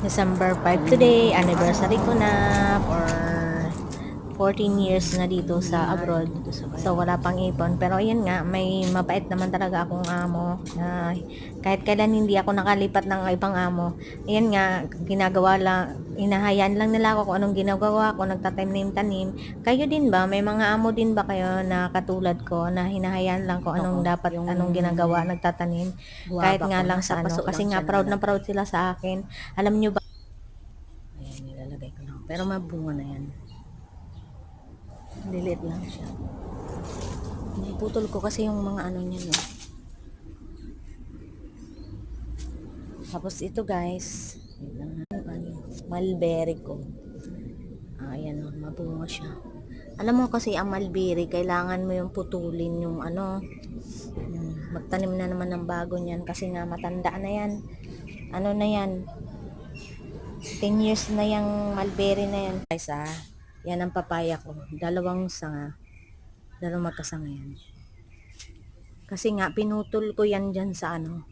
December 5 today, anniversary ko na for 14 years na dito sa abroad. So wala pang ipon, pero ayun nga, may mabait naman talaga akong amo na kahit kailan hindi ako nakalipat ng ibang amo. Ayun nga, ginagawa lang, inahayaan lang nila ako kung anong ginagawa ko, nagtatanim-tanim. Kayo din ba? May mga amo din ba kayo na katulad ko na hinahayaan lang kung anong dapat, anong ginagawa, nagtatanim? Kahit nga lang sa ano, kasi nga proud na proud sila sa akin. Alam nyo ba? Ayan, nilalagay ko lang. Pero mabunga na yan. Lilit lang siya. Naputol ko kasi yung mga ano niya, no. Tapos ito guys, mulberry ko. Ayan o, mabunga siya. Alam mo kasi ang mulberry, kailangan mo yung putulin yung ano, magtanim na naman ng bago niyan kasi nga matanda na yan. Ano na yan, 10 years na yung mulberry na yan. Guys yan ang papaya ko. Dalawang sanga. Dalawang magkasanga yan. Kasi nga, pinutol ko yan dyan sa ano,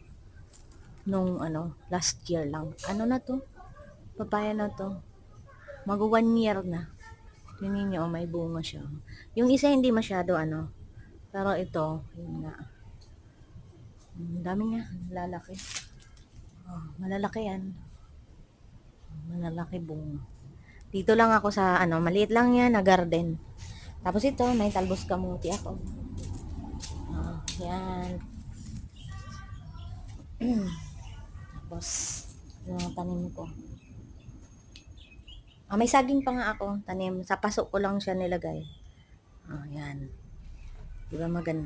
nung ano, last year lang. Ano na to? Papaya na to. Mag 1 year na. Tingnan nyo, may bunga siya. Yung isa hindi masyado ano. Pero ito, yun nga. Ang dami nga, lalaki. Oh, malalaki yan. Malalaki bunga. Dito lang ako sa ano, maliit lang yan na garden. Tapos ito, may talbos kamuti ako. Oh, yan. Tapos, yung tanim ko. May saging pa nga ako, tanim. Sa paso ko lang siya nilagay. Yan. Diba maganda?